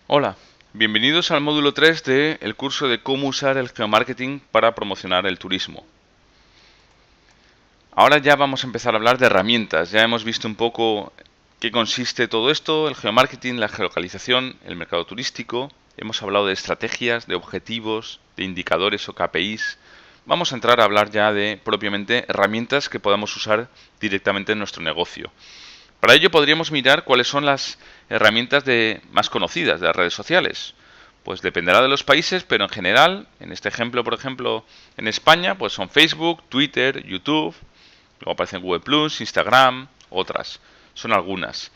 Hola, bienvenidos al módulo 3 del curso de cómo usar el geomarketing para promocionar el turismo. Ahora ya vamos a empezar a hablar de herramientas. Ya hemos visto un poco qué consiste todo esto, el geomarketing, la geolocalización, el mercado turístico. Hemos hablado de estrategias, de objetivos, de indicadores o KPIs. Vamos a entrar a hablar ya de propiamente herramientas que podamos usar directamente en nuestro negocio. Para ello podríamos mirar cuáles son las herramientas más conocidas de las redes sociales. Pues dependerá de los países, pero en general, en este ejemplo, por ejemplo, en España, pues son Facebook, Twitter, YouTube, luego aparecen Google Plus, Instagram, otras. Son algunas.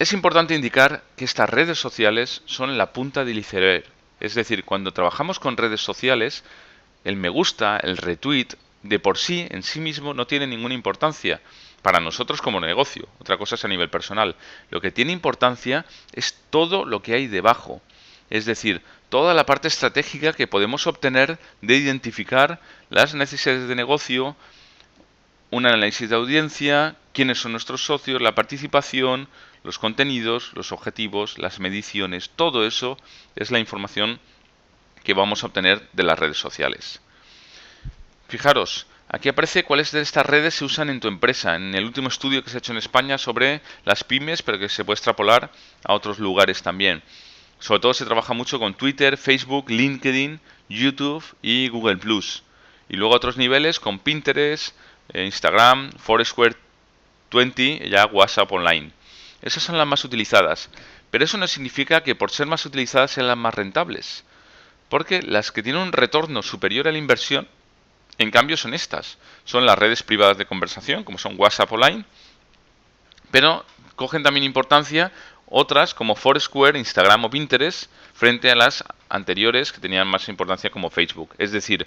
Es importante indicar que estas redes sociales son la punta del iceberg. Es decir, cuando trabajamos con redes sociales, el me gusta, el retweet, de por sí, en sí mismo, no tiene ninguna importancia para nosotros como negocio. Otra cosa es a nivel personal. Lo que tiene importancia es todo lo que hay debajo. Es decir, toda la parte estratégica que podemos obtener de identificar las necesidades de negocio, un análisis de audiencia, quiénes son nuestros socios, la participación, los contenidos, los objetivos, las mediciones. Todo eso es la información que vamos a obtener de las redes sociales. Fijaros, aquí aparece cuáles de estas redes se usan en tu empresa, en el último estudio que se ha hecho en España sobre las pymes, pero que se puede extrapolar a otros lugares también. Sobre todo se trabaja mucho con Twitter, Facebook, LinkedIn, YouTube y Google Plus. Y luego a otros niveles con Pinterest, Instagram, Foursquare 20, ya WhatsApp Online. Esas son las más utilizadas. Pero eso no significa que por ser más utilizadas sean las más rentables. Porque las que tienen un retorno superior a la inversión, en cambio, son estas. Son las redes privadas de conversación, como son WhatsApp Online, pero cogen también importancia otras como Foursquare, Instagram o Pinterest, frente a las anteriores que tenían más importancia como Facebook. Es decir,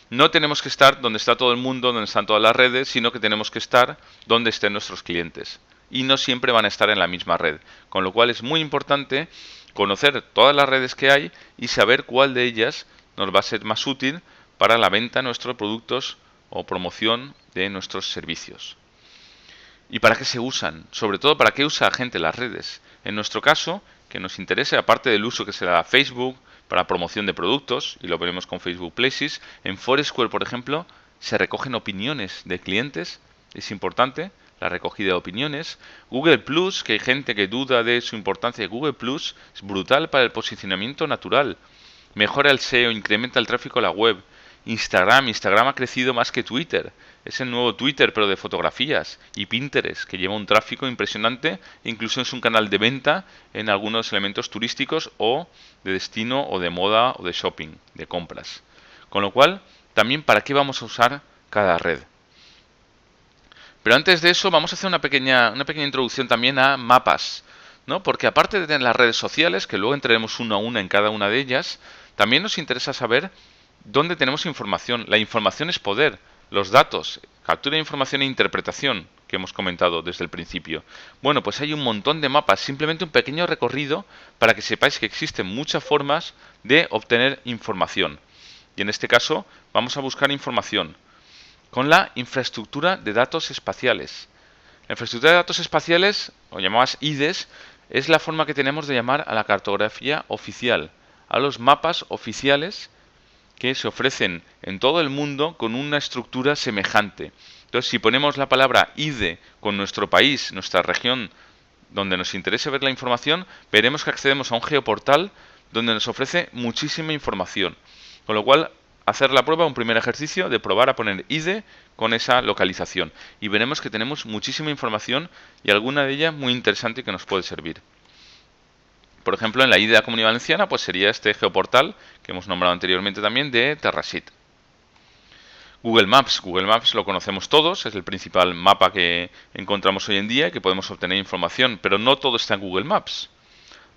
no tenemos que estar donde está todo el mundo, donde están todas las redes, sino que tenemos que estar donde estén nuestros clientes. Y no siempre van a estar en la misma red. Con lo cual es muy importante conocer todas las redes que hay y saber cuál de ellas nos va a ser más útil para la venta de nuestros productos o promoción de nuestros servicios. ¿Y para qué se usan? Sobre todo, ¿para qué usa la gente las redes? En nuestro caso, que nos interese, aparte del uso que se da a Facebook para promoción de productos, y lo veremos con Facebook Places, en Foursquare, por ejemplo, se recogen opiniones de clientes, es importante, la recogida de opiniones. Google Plus, que hay gente que duda de su importancia de Google Plus, es brutal para el posicionamiento natural. Mejora el SEO, incrementa el tráfico a la web. Instagram ha crecido más que Twitter. Es el nuevo Twitter, pero de fotografías. Y Pinterest, que lleva un tráfico impresionante, incluso es un canal de venta en algunos elementos turísticos o de destino o de moda o de shopping, de compras. Con lo cual, también para qué vamos a usar cada red. Pero antes de eso, vamos a hacer una pequeña introducción también a mapas, ¿no? Porque aparte de tener las redes sociales, que luego entraremos una a una en cada una de ellas, también nos interesa saber dónde tenemos información. La información es poder, los datos, captura de información e interpretación, que hemos comentado desde el principio. Bueno, pues hay un montón de mapas, simplemente un pequeño recorrido para que sepáis que existen muchas formas de obtener información. Y en este caso, vamos a buscar información con la infraestructura de datos espaciales. La infraestructura de datos espaciales, o llamadas IDES, es la forma que tenemos de llamar a la cartografía oficial, a los mapas oficiales que se ofrecen en todo el mundo con una estructura semejante. Entonces, si ponemos la palabra IDE con nuestro país, nuestra región, donde nos interese ver la información, veremos que accedemos a un geoportal donde nos ofrece muchísima información. Con lo cual, hacer la prueba, un primer ejercicio de probar a poner IDE con esa localización. Y veremos que tenemos muchísima información y alguna de ellas muy interesante que nos puede servir. Por ejemplo, en la IDE de la Comunidad Valenciana, pues sería este geoportal que hemos nombrado anteriormente también de Terrasit. Google Maps. Google Maps lo conocemos todos, es el principal mapa que encontramos hoy en día y que podemos obtener información, pero no todo está en Google Maps.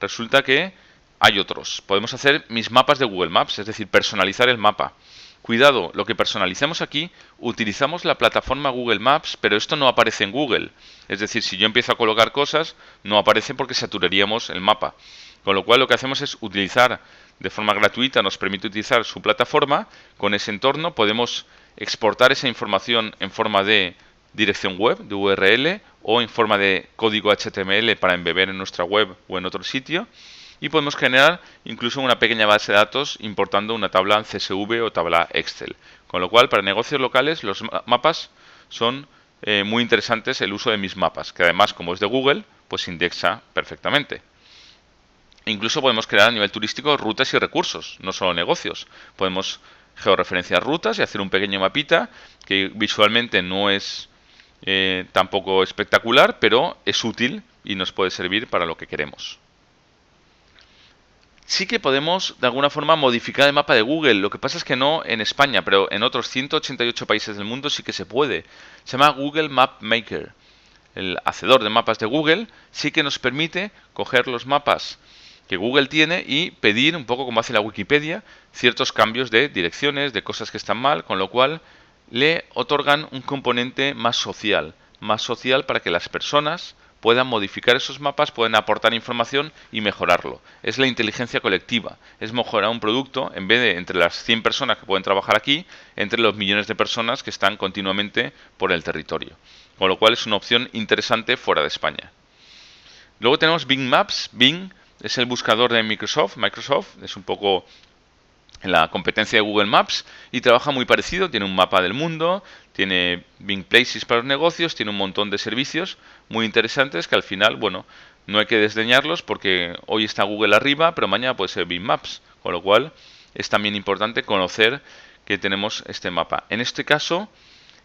Resulta que hay otros. Podemos hacer mis mapas de Google Maps, es decir, personalizar el mapa. Cuidado, lo que personalicemos aquí, utilizamos la plataforma Google Maps, pero esto no aparece en Google. Es decir, si yo empiezo a colocar cosas, no aparece porque saturaríamos el mapa. Con lo cual lo que hacemos es utilizar de forma gratuita, nos permite utilizar su plataforma. Con ese entorno podemos exportar esa información en forma de dirección web, de URL, o en forma de código HTML para embeber en nuestra web o en otro sitio. Y podemos generar incluso una pequeña base de datos importando una tabla CSV o tabla Excel. Con lo cual, para negocios locales, los mapas son muy interesantes el uso de mis mapas, que además, como es de Google, pues indexa perfectamente. Incluso podemos crear a nivel turístico rutas y recursos, no solo negocios. Podemos georreferenciar rutas y hacer un pequeño mapita que visualmente no es tampoco espectacular, pero es útil y nos puede servir para lo que queremos. Sí que podemos de alguna forma modificar el mapa de Google. Lo que pasa es que no en España, pero en otros 188 países del mundo sí que se puede. Se llama Google Map Maker. El hacedor de mapas de Google sí que nos permite coger los mapas que Google tiene y pedir, un poco como hace la Wikipedia, ciertos cambios de direcciones, de cosas que están mal, con lo cual le otorgan un componente más social para que las personas puedan modificar esos mapas, pueden aportar información y mejorarlo. Es la inteligencia colectiva, es mejorar un producto en vez de entre las 100 personas que pueden trabajar aquí, entre los millones de personas que están continuamente por el territorio. Con lo cual es una opción interesante fuera de España. Luego tenemos Bing Maps. Bing es el buscador de Microsoft. Microsoft es un poco en la competencia de Google Maps y trabaja muy parecido. Tiene un mapa del mundo, tiene Bing Places para los negocios, tiene un montón de servicios muy interesantes que al final, bueno, no hay que desdeñarlos porque hoy está Google arriba, pero mañana puede ser Bing Maps. Con lo cual es también importante conocer que tenemos este mapa. En este caso,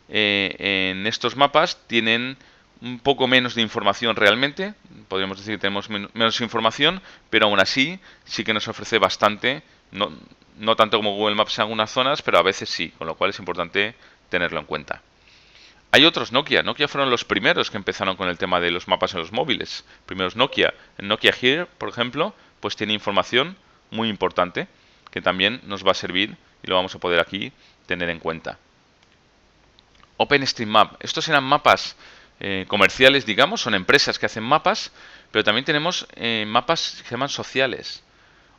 en estos mapas tienen un poco menos de información realmente, podríamos decir que tenemos menos información, pero aún así sí que nos ofrece bastante, no tanto como Google Maps en algunas zonas, pero a veces sí, con lo cual es importante tenerlo en cuenta. Hay otros Nokia. Nokia fueron los primeros que empezaron con el tema de los mapas en los móviles. Primeros Nokia. En Nokia Here, por ejemplo, pues tiene información muy importante que también nos va a servir y lo vamos a poder aquí tener en cuenta. OpenStreetMap. Estos eran mapas comerciales, digamos, son empresas que hacen mapas, pero también tenemos mapas que se llaman sociales.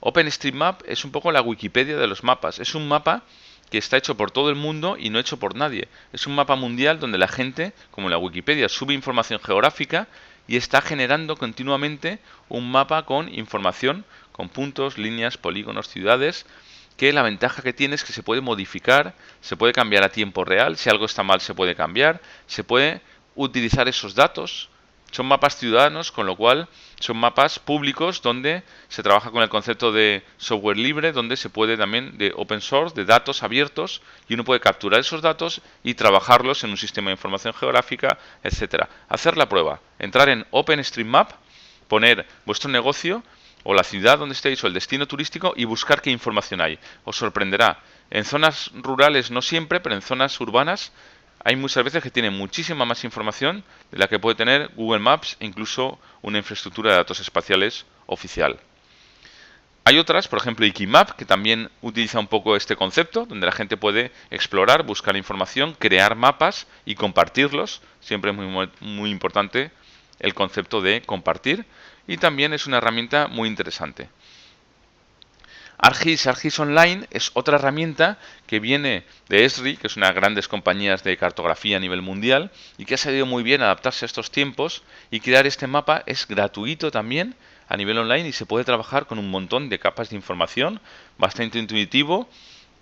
OpenStreetMap es un poco la Wikipedia de los mapas. Es un mapa que está hecho por todo el mundo y no hecho por nadie. Es un mapa mundial donde la gente, como la Wikipedia, sube información geográfica y está generando continuamente un mapa con información, con puntos, líneas, polígonos, ciudades, que la ventaja que tiene es que se puede modificar, se puede cambiar a tiempo real, si algo está mal se puede cambiar, se puede utilizar esos datos. Son mapas ciudadanos, con lo cual son mapas públicos donde se trabaja con el concepto de software libre, donde se puede también de open source, de datos abiertos, y uno puede capturar esos datos y trabajarlos en un sistema de información geográfica, etcétera. Hacer la prueba, entrar en OpenStreetMap, poner vuestro negocio o la ciudad donde estéis o el destino turístico y buscar qué información hay. Os sorprenderá. En zonas rurales no siempre, pero en zonas urbanas hay muchas veces que tiene muchísima más información de la que puede tener Google Maps e incluso una infraestructura de datos espaciales oficial. Hay otras, por ejemplo Wikimap, que también utiliza un poco este concepto, donde la gente puede explorar, buscar información, crear mapas y compartirlos. Siempre es muy importante el concepto de compartir. Y también es una herramienta muy interesante. ArcGIS Online es otra herramienta que viene de Esri, que es una de las grandes compañías de cartografía a nivel mundial y que ha sabido muy bien adaptarse a estos tiempos y crear este mapa. Es gratuito también a nivel online y se puede trabajar con un montón de capas de información, bastante intuitivo,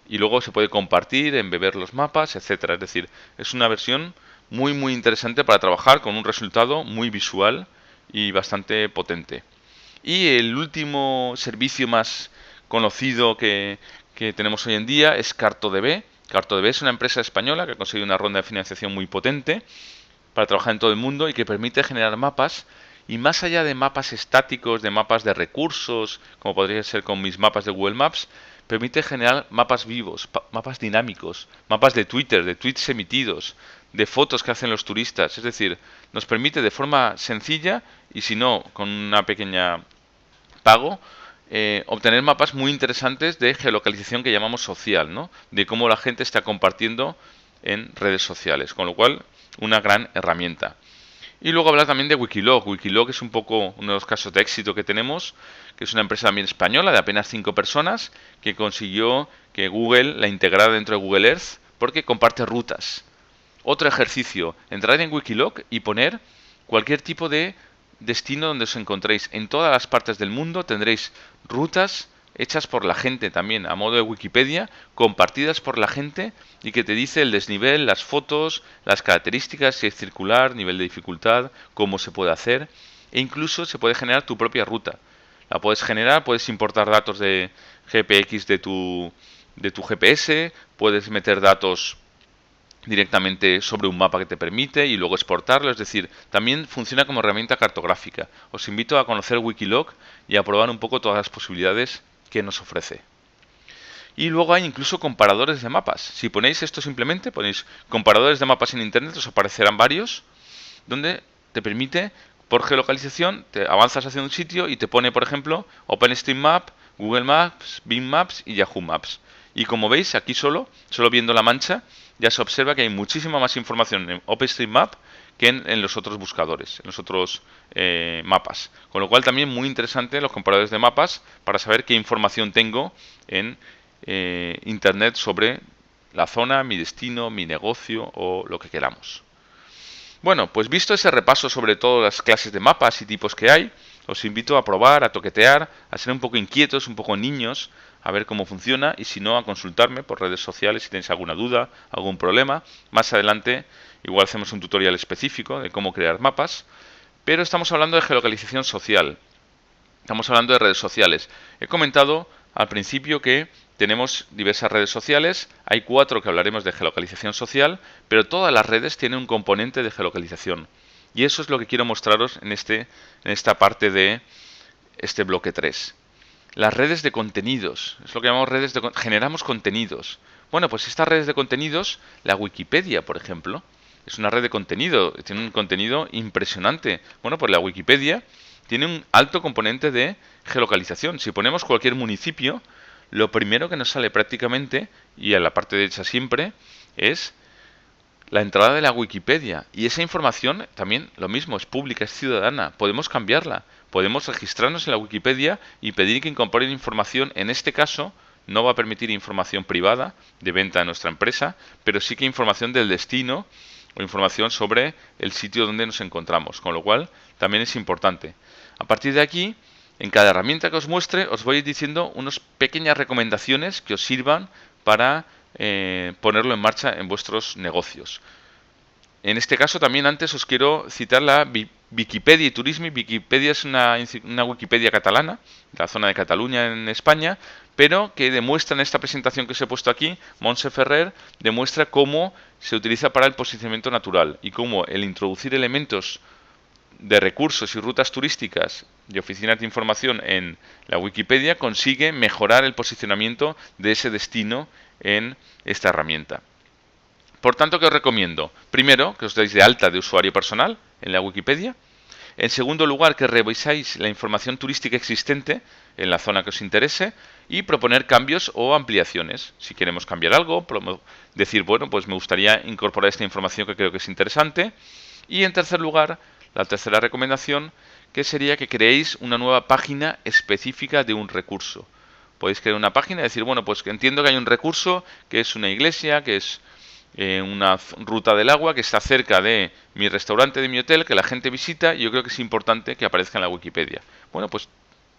y luego se puede compartir, embeber los mapas, etcétera. Es decir, es una versión muy interesante para trabajar con un resultado muy visual y bastante potente. Y el último servicio más conocido que tenemos hoy en día es CartoDB. CartoDB es una empresa española que ha conseguido una ronda de financiación muy potente para trabajar en todo el mundo y que permite generar mapas. Y más allá de mapas estáticos, de mapas de recursos, como podría ser con mis mapas de Google Maps, permite generar mapas vivos, mapas dinámicos, mapas de Twitter, de tweets emitidos, de fotos que hacen los turistas. Es decir, nos permite de forma sencilla y si no con una pequeña pago, obtener mapas muy interesantes de geolocalización que llamamos social, ¿no? De cómo la gente está compartiendo en redes sociales, con lo cual una gran herramienta. Y luego hablar también de Wikiloc. Wikiloc es un poco uno de los casos de éxito que tenemos, que es una empresa también española de apenas 5 personas que consiguió que Google la integrara dentro de Google Earth porque comparte rutas. Otro ejercicio, entrar en Wikiloc y poner cualquier tipo de destino donde os encontréis. En todas las partes del mundo tendréis rutas hechas por la gente también, a modo de Wikipedia, compartidas por la gente y que te dice el desnivel, las fotos, las características, si es circular, nivel de dificultad, cómo se puede hacer e incluso se puede generar tu propia ruta. La puedes generar, puedes importar datos de GPX de tu GPS, puedes meter datos directamente sobre un mapa que te permite y luego exportarlo, es decir, también funciona como herramienta cartográfica. Os invito a conocer Wikiloc y a probar un poco todas las posibilidades que nos ofrece. Y luego hay incluso comparadores de mapas. Si ponéis esto simplemente, ponéis comparadores de mapas en internet, os aparecerán varios, donde te permite, por geolocalización, te avanzas hacia un sitio y te pone, por ejemplo, OpenStreetMap, Google Maps, Bing Maps y Yahoo Maps. Y como veis, aquí solo viendo la mancha, ya se observa que hay muchísima más información en OpenStreetMap que en los otros buscadores, en los otros mapas. Con lo cual también muy interesante los comparadores de mapas para saber qué información tengo en Internet sobre la zona, mi destino, mi negocio o lo que queramos. Bueno, pues visto ese repaso sobre todas las clases de mapas y tipos que hay, os invito a probar, a toquetear, a ser un poco inquietos, un poco niños, a ver cómo funciona y si no, a consultarme por redes sociales si tenéis alguna duda, algún problema. Más adelante igual hacemos un tutorial específico de cómo crear mapas, pero estamos hablando de geolocalización social. Estamos hablando de redes sociales. He comentado al principio que tenemos diversas redes sociales, hay 4 que hablaremos de geolocalización social, pero todas las redes tienen un componente de geolocalización. Y eso es lo que quiero mostraros en esta parte de este bloque 3. Las redes de contenidos, es lo que llamamos generamos contenidos. Bueno, pues estas redes de contenidos, la Wikipedia, por ejemplo, es una red de contenido, tiene un contenido impresionante. Bueno, pues la Wikipedia tiene un alto componente de geolocalización. Si ponemos cualquier municipio, lo primero que nos sale prácticamente, y en la parte derecha siempre, es la entrada de la Wikipedia. Y esa información también lo mismo, es pública, es ciudadana. Podemos cambiarla. Podemos registrarnos en la Wikipedia y pedir que incorporen información. En este caso, no va a permitir información privada de venta de nuestra empresa, pero sí que información del destino o información sobre el sitio donde nos encontramos. Con lo cual, también es importante. A partir de aquí, en cada herramienta que os muestre, os voy a ir diciendo unas pequeñas recomendaciones que os sirvan para ponerlo en marcha en vuestros negocios. En este caso también antes os quiero citar la Wikipedia y Turisme. Wikipedia es una Wikipedia catalana, de la zona de Cataluña en España, pero que demuestra en esta presentación que os he puesto aquí, Montse Ferrer, demuestra cómo se utiliza para el posicionamiento natural y cómo el introducir elementos de recursos y rutas turísticas y oficinas de información en la Wikipedia consigue mejorar el posicionamiento de ese destino en esta herramienta. Por tanto, ¿qué os recomiendo? Primero, que os deis de alta de usuario personal en la Wikipedia. En segundo lugar, que revisáis la información turística existente en la zona que os interese y proponer cambios o ampliaciones. Si queremos cambiar algo, decir, bueno, pues me gustaría incorporar esta información que creo que es interesante. Y en tercer lugar, la tercera recomendación, que sería que creéis una nueva página específica de un recurso. Podéis crear una página y decir, bueno, pues entiendo que hay un recurso, que es una iglesia, que es una ruta del agua, que está cerca de mi restaurante, de mi hotel, que la gente visita, y yo creo que es importante que aparezca en la Wikipedia. Bueno, pues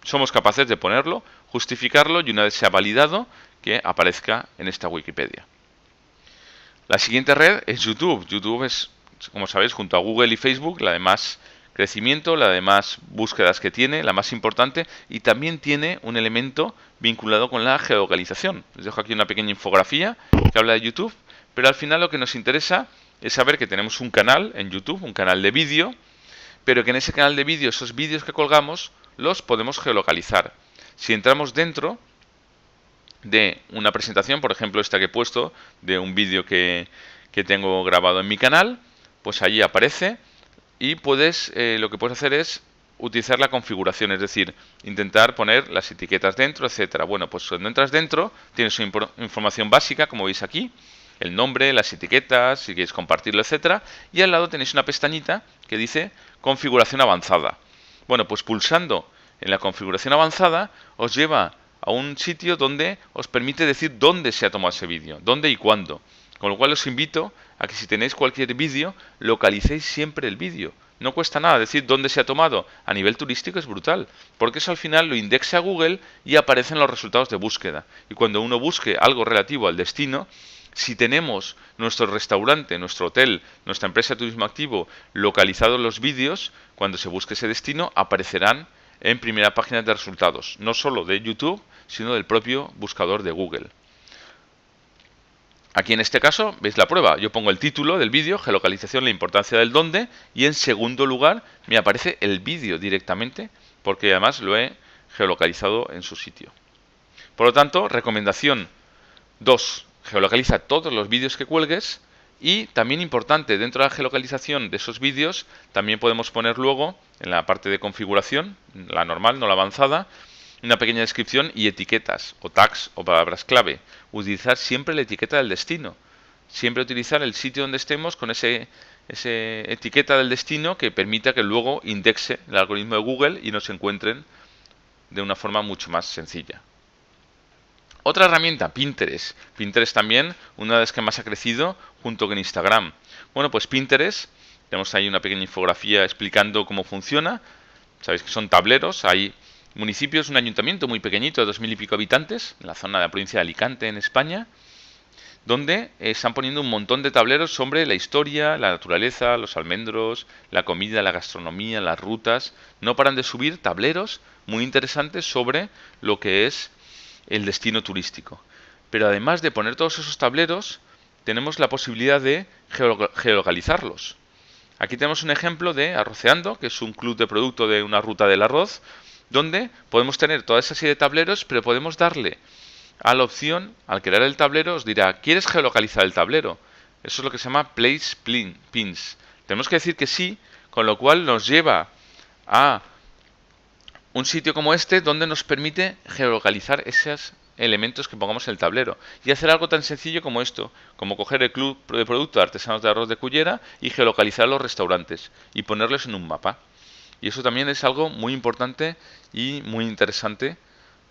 somos capaces de ponerlo, justificarlo, y una vez sea validado, que aparezca en esta Wikipedia. La siguiente red es YouTube. YouTube es, como sabéis, junto a Google y Facebook, la de más crecimiento, la de más búsquedas que tiene, la más importante, y también tiene un elemento vinculado con la geolocalización. Les dejo aquí una pequeña infografía que habla de YouTube, pero al final lo que nos interesa es saber que tenemos un canal en YouTube, un canal de vídeo, pero que en ese canal de vídeo, esos vídeos que colgamos, los podemos geolocalizar. Si entramos dentro de una presentación, por ejemplo esta que he puesto, de un vídeo que tengo grabado en mi canal, pues allí aparece y lo que puedes hacer es utilizar la configuración, es decir, intentar poner las etiquetas dentro, etcétera. Bueno, pues cuando entras dentro tienes una información básica, como veis aquí, el nombre, las etiquetas, si quieres compartirlo, etcétera, y al lado tenéis una pestañita que dice configuración avanzada. Bueno, pues pulsando en la configuración avanzada os lleva a un sitio donde os permite decir dónde se ha tomado ese vídeo, dónde y cuándo. Con lo cual os invito a que si tenéis cualquier vídeo, localicéis siempre el vídeo. No cuesta nada decir dónde se ha tomado. A nivel turístico es brutal, porque eso al final lo indexa Google y aparecen los resultados de búsqueda. Y cuando uno busque algo relativo al destino, si tenemos nuestro restaurante, nuestro hotel, nuestra empresa de turismo activo localizados los vídeos, cuando se busque ese destino aparecerán en primera página de resultados, no solo de YouTube, sino del propio buscador de Google. Aquí en este caso veis la prueba, yo pongo el título del vídeo, geolocalización, la importancia del dónde, y en segundo lugar me aparece el vídeo directamente, porque además lo he geolocalizado en su sitio. Por lo tanto, recomendación 2, geolocaliza todos los vídeos que cuelgues, y también importante, dentro de la geolocalización de esos vídeos, también podemos poner luego, en la parte de configuración, la normal, no la avanzada, una pequeña descripción y etiquetas, o tags, o palabras clave. Utilizar siempre la etiqueta del destino. Siempre utilizar el sitio donde estemos con ese etiqueta del destino que permita que luego indexe el algoritmo de Google y nos encuentren de una forma mucho más sencilla. Otra herramienta, Pinterest. Pinterest también, una de las que más ha crecido junto con Instagram. Bueno, pues Pinterest, tenemos ahí una pequeña infografía explicando cómo funciona. Sabéis que son tableros, hay municipios, un ayuntamiento muy pequeñito de 2000 y pico habitantes, en la zona de la provincia de Alicante, en España, donde están poniendo un montón de tableros sobre la historia, la naturaleza, los almendros, la comida, la gastronomía, las rutas. No paran de subir tableros muy interesantes sobre lo que es el destino turístico. Pero además de poner todos esos tableros, tenemos la posibilidad de geolocalizarlos. Aquí tenemos un ejemplo de Arroceando, que es un club de producto de una ruta del arroz, donde podemos tener toda esa serie de tableros, pero podemos darle a la opción, al crear el tablero, os dirá, ¿quieres geolocalizar el tablero? Eso es lo que se llama Place Pins. Tenemos que decir que sí, con lo cual nos lleva a un sitio como este, donde nos permite geolocalizar esos elementos que pongamos en el tablero. Y hacer algo tan sencillo como esto, como coger el club de producto de artesanos de arroz de Cullera y geolocalizar los restaurantes y ponerlos en un mapa. Y eso también es algo muy importante y muy interesante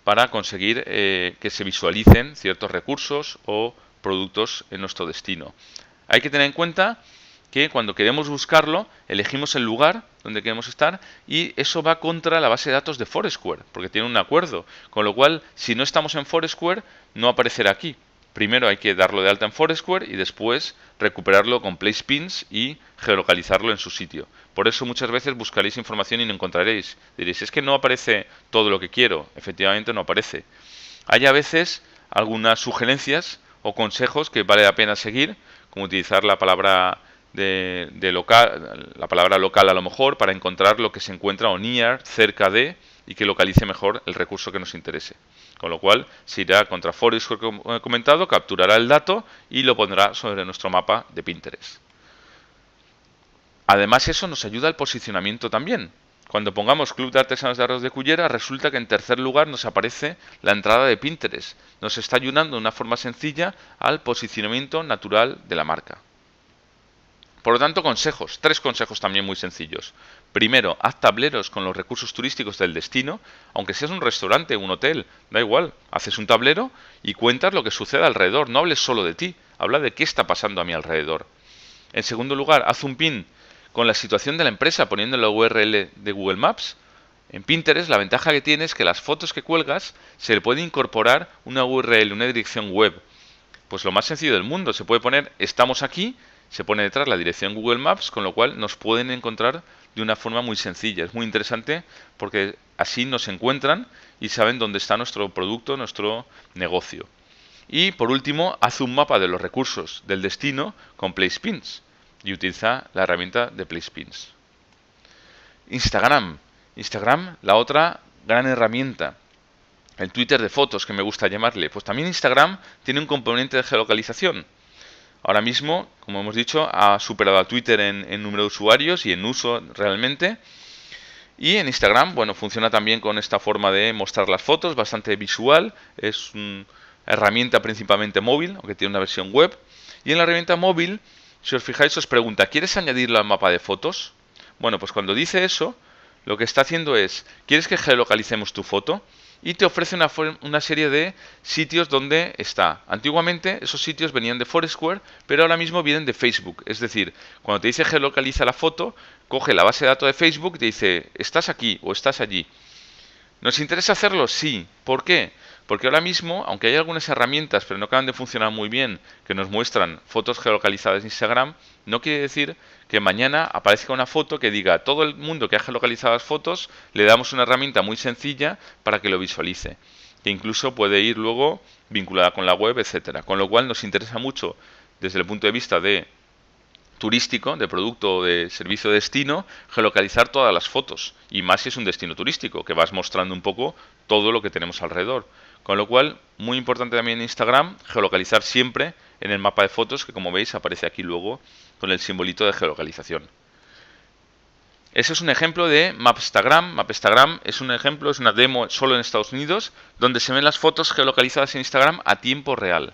para conseguir que se visualicen ciertos recursos o productos en nuestro destino. Hay que tener en cuenta que cuando queremos buscarlo, elegimos el lugar donde queremos estar y eso va contra la base de datos de Foursquare, porque tiene un acuerdo. Con lo cual, si no estamos en Foursquare, no aparecerá aquí. Primero hay que darlo de alta en Foursquare y después recuperarlo con Placepins y geolocalizarlo en su sitio. Por eso muchas veces buscaréis información y no encontraréis. Diréis, es que no aparece todo lo que quiero. Efectivamente no aparece. Hay a veces algunas sugerencias o consejos que vale la pena seguir, como utilizar la palabra local, la palabra local a lo mejor, para encontrar lo que se encuentra o near, cerca de, y que localice mejor el recurso que nos interese. Con lo cual se irá contra Foursquare, como he comentado, capturará el dato y lo pondrá sobre nuestro mapa de Pinterest. Además eso nos ayuda al posicionamiento también. Cuando pongamos Club de Artesanos de Arroz de Cullera, resulta que en tercer lugar nos aparece la entrada de Pinterest. Nos está ayudando de una forma sencilla al posicionamiento natural de la marca. Por lo tanto, consejos. 3 consejos también muy sencillos. Primero, haz tableros con los recursos turísticos del destino. Aunque seas un restaurante, un hotel, da igual. Haces un tablero y cuentas lo que sucede alrededor. No hables solo de ti, habla de qué está pasando a mi alrededor. En segundo lugar, haz un pin con la situación de la empresa poniendo la URL de Google Maps. En Pinterest la ventaja que tiene es que las fotos que cuelgas se le puede incorporar una URL, una dirección web. Pues lo más sencillo del mundo, se puede poner estamos aquí, se pone detrás la dirección Google Maps, con lo cual nos pueden encontrar de una forma muy sencilla. Es muy interesante porque así nos encuentran y saben dónde está nuestro producto, nuestro negocio. Y por último, haz un mapa de los recursos del destino con Placepins y utiliza la herramienta de Placepins. Instagram, la otra gran herramienta. El Twitter de fotos, que me gusta llamarle. Pues también Instagram tiene un componente de geolocalización. Ahora mismo, como hemos dicho, ha superado a Twitter en número de usuarios y en uso realmente. Y en Instagram, bueno, funciona también con esta forma de mostrar las fotos, bastante visual. Es una herramienta principalmente móvil, aunque tiene una versión web. Y en la herramienta móvil, si os fijáis, os pregunta, ¿quieres añadirlo al mapa de fotos? Bueno, pues cuando dice eso, lo que está haciendo es, ¿quieres que geolocalicemos tu foto? y te ofrece una serie de sitios donde está. Antiguamente esos sitios venían de Foursquare, pero ahora mismo vienen de Facebook. Es decir, cuando te dice geolocaliza la foto, coge la base de datos de Facebook y te dice estás aquí o estás allí. ¿Nos interesa hacerlo? Sí. ¿Por qué? Porque ahora mismo, aunque hay algunas herramientas, pero no acaban de funcionar muy bien, que nos muestran fotos geolocalizadas en Instagram, no quiere decir que mañana aparezca una foto que diga a todo el mundo que ha geolocalizado las fotos, le damos una herramienta muy sencilla para que lo visualice, que incluso puede ir luego vinculada con la web, etcétera. Con lo cual nos interesa mucho desde el punto de vista de turístico, de producto o de servicio de destino, geolocalizar todas las fotos. Y más si es un destino turístico, que vas mostrando un poco todo lo que tenemos alrededor. Con lo cual, muy importante también en Instagram, geolocalizar siempre en el mapa de fotos, que como veis aparece aquí luego con el simbolito de geolocalización. Ese es un ejemplo de Mapstagram. Mapstagram es un ejemplo, es una demo solo en Estados Unidos, donde se ven las fotos geolocalizadas en Instagram a tiempo real.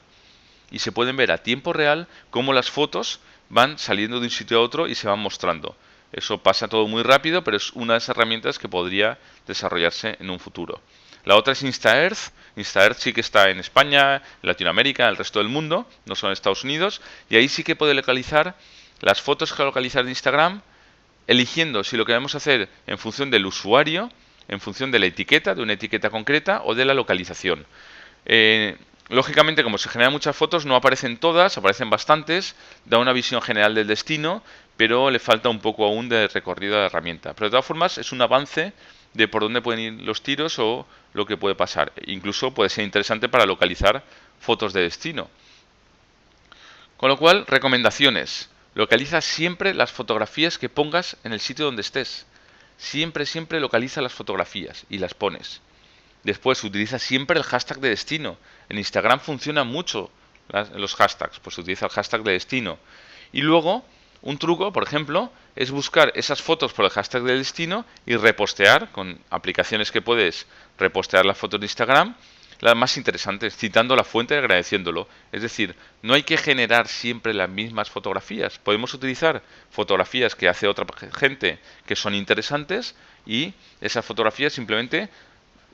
Y se pueden ver a tiempo real cómo las fotos van saliendo de un sitio a otro y se van mostrando. Eso pasa todo muy rápido, pero es una de las herramientas que podría desarrollarse en un futuro. La otra es InstaEarth. InstaEarth sí que está en España, en Latinoamérica, en el resto del mundo, no solo en Estados Unidos, y ahí sí que puede localizar las fotos geolocalizadas de Instagram, eligiendo si lo queremos hacer en función del usuario, en función de la etiqueta, de una etiqueta concreta o de la localización. Lógicamente, como se generan muchas fotos, no aparecen todas, aparecen bastantes, da una visión general del destino, pero le falta un poco aún de recorrido de la herramienta. Pero de todas formas, es un avance de por dónde pueden ir los tiros o lo que puede pasar. Incluso puede ser interesante para localizar fotos de destino. Con lo cual, recomendaciones. Localiza siempre las fotografías que pongas en el sitio donde estés. Siempre, siempre localiza las fotografías y las pones. Después, utiliza siempre el hashtag de destino. En Instagram funciona mucho los hashtags, pues utiliza el hashtag de destino. Y luego, un truco, por ejemplo, es buscar esas fotos por el hashtag de destino y repostear, con aplicaciones que puedes repostear las fotos de Instagram, las más interesantes, citando la fuente y agradeciéndolo. Es decir, no hay que generar siempre las mismas fotografías. Podemos utilizar fotografías que hace otra gente que son interesantes y esas fotografías simplemente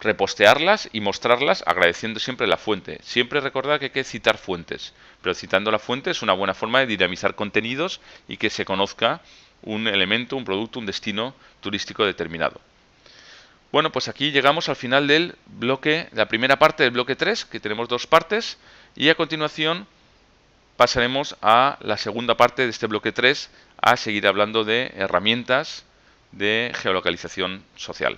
repostearlas y mostrarlas agradeciendo siempre la fuente. Siempre recordar que hay que citar fuentes, pero citando la fuente es una buena forma de dinamizar contenidos y que se conozca un elemento, un producto, un destino turístico determinado. Bueno, pues aquí llegamos al final del bloque, la primera parte del bloque 3, que tenemos dos partes, y a continuación pasaremos a la segunda parte de este bloque 3, a seguir hablando de herramientas de geolocalización social.